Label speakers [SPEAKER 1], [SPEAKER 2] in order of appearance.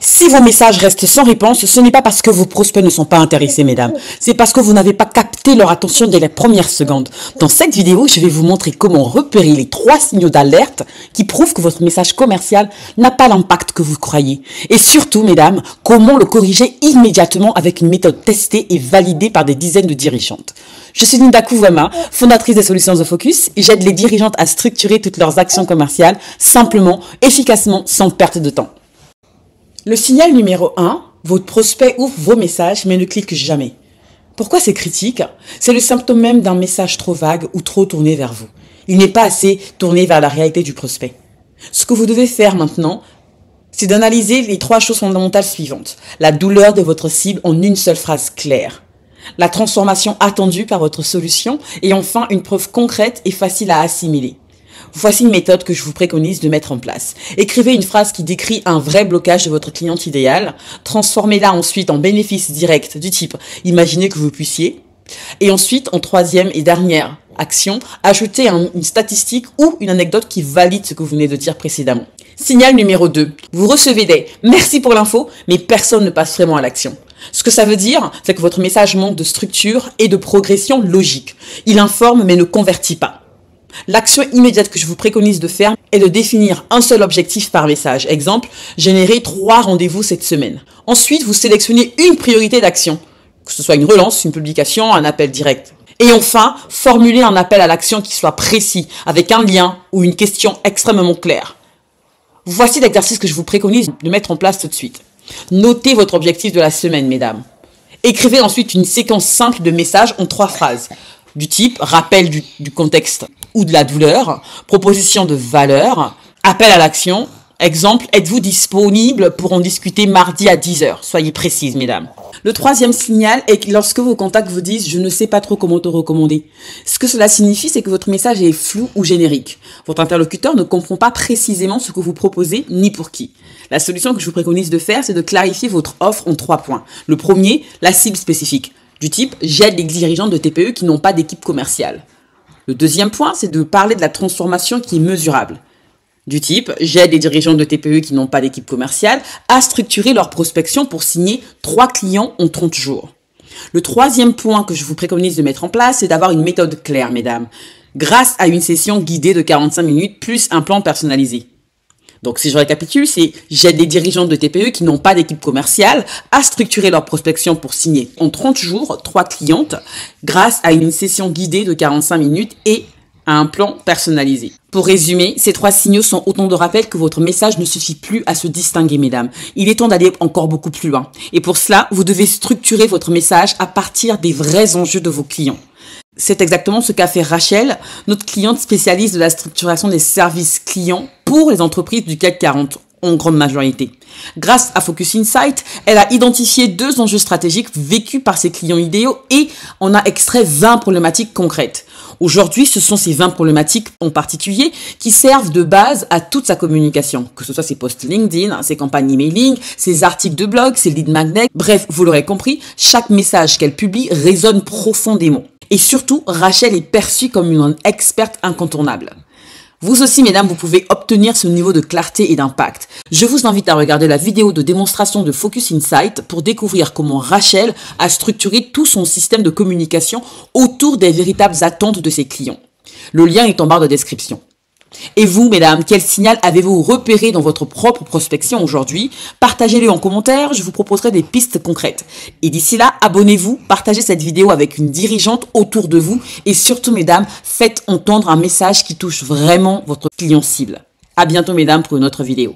[SPEAKER 1] Si vos messages restent sans réponse, ce n'est pas parce que vos prospects ne sont pas intéressés, mesdames. C'est parce que vous n'avez pas capté leur attention dès les premières secondes. Dans cette vidéo, je vais vous montrer comment repérer les 3 signaux d'alerte qui prouvent que votre message commercial n'a pas l'impact que vous croyez. Et surtout, mesdames, comment le corriger immédiatement avec une méthode testée et validée par des dizaines de dirigeantes. Je suis Linda Kouvama, fondatrice des Solutions The Focus, et j'aide les dirigeantes à structurer toutes leurs actions commerciales simplement, efficacement, sans perte de temps. Le signal numéro 1, votre prospect ouvre vos messages mais ne clique jamais. Pourquoi c'est critique? C'est le symptôme même d'un message trop vague ou trop tourné vers vous. Il n'est pas assez tourné vers la réalité du prospect. Ce que vous devez faire maintenant, c'est d'analyser les 3 choses fondamentales suivantes. La douleur de votre cible en une seule phrase claire. La transformation attendue par votre solution et enfin une preuve concrète et facile à assimiler. Voici une méthode que je vous préconise de mettre en place. Écrivez une phrase qui décrit un vrai blocage de votre cliente idéale. Transformez-la ensuite en bénéfice direct du type « Imaginez que vous puissiez ». Et ensuite, en 3e et dernière action, ajoutez une statistique ou une anecdote qui valide ce que vous venez de dire précédemment. Signal numéro 2. Vous recevez des « Merci pour l'info », mais personne ne passe vraiment à l'action. Ce que ça veut dire, c'est que votre message manque de structure et de progression logique. Il informe mais ne convertit pas. L'action immédiate que je vous préconise de faire est de définir un seul objectif par message. Exemple, générer 3 rendez-vous cette semaine. Ensuite, vous sélectionnez une priorité d'action, que ce soit une relance, une publication, un appel direct. Et enfin, formulez un appel à l'action qui soit précis, avec un lien ou une question extrêmement claire. Voici l'exercice que je vous préconise de mettre en place tout de suite. Notez votre objectif de la semaine, mesdames. Écrivez ensuite une séquence simple de messages en 3 phrases. Du type rappel du contexte ou de la douleur, proposition de valeur, appel à l'action. Exemple, êtes-vous disponible pour en discuter mardi à 10h? Soyez précises, mesdames. Le 3e signal est que lorsque vos contacts vous disent « je ne sais pas trop comment te recommander ». Ce que cela signifie, c'est que votre message est flou ou générique. Votre interlocuteur ne comprend pas précisément ce que vous proposez ni pour qui. La solution que je vous préconise de faire, c'est de clarifier votre offre en 3 points. Le premier, la cible spécifique. Du type, j'aide les dirigeants de TPE qui n'ont pas d'équipe commerciale. Le 2e point, c'est de parler de la transformation qui est mesurable. Du type, j'aide les dirigeants de TPE qui n'ont pas d'équipe commerciale à structurer leur prospection pour signer 3 clients en 30 jours. Le 3e point que je vous préconise de mettre en place, c'est d'avoir une méthode claire, mesdames, grâce à une session guidée de 45 minutes plus un plan personnalisé. Donc, si je récapitule, c'est j'aide les dirigeants de TPE qui n'ont pas d'équipe commerciale à structurer leur prospection pour signer en 30 jours 3 clientes grâce à une session guidée de 45 minutes et à un plan personnalisé. Pour résumer, ces 3 signaux sont autant de rappels que votre message ne suffit plus à se distinguer, mesdames. Il est temps d'aller encore beaucoup plus loin. Et pour cela, vous devez structurer votre message à partir des vrais enjeux de vos clients. C'est exactement ce qu'a fait Rachel, notre cliente spécialiste de la structuration des services clients pour les entreprises du CAC 40 en grande majorité. Grâce à Focus Insight, elle a identifié 2 enjeux stratégiques vécus par ses clients idéaux et en a extrait 20 problématiques concrètes. Aujourd'hui, ce sont ces 20 problématiques en particulier qui servent de base à toute sa communication, que ce soit ses posts LinkedIn, ses campagnes emailing, ses articles de blog, ses lead magnets. Bref, vous l'aurez compris, chaque message qu'elle publie résonne profondément. Et surtout, Rachel est perçue comme une experte incontournable. Vous aussi, mesdames, vous pouvez obtenir ce niveau de clarté et d'impact. Je vous invite à regarder la vidéo de démonstration de Focus Insight pour découvrir comment Rachel a structuré tout son système de communication autour des véritables attentes de ses clients. Le lien est en barre de description. Et vous, mesdames, quel signal avez-vous repéré dans votre propre prospection aujourd'hui? Partagez-le en commentaire, je vous proposerai des pistes concrètes. Et d'ici là, abonnez-vous, partagez cette vidéo avec une dirigeante autour de vous et surtout, mesdames, faites entendre un message qui touche vraiment votre client cible. À bientôt, mesdames, pour une autre vidéo.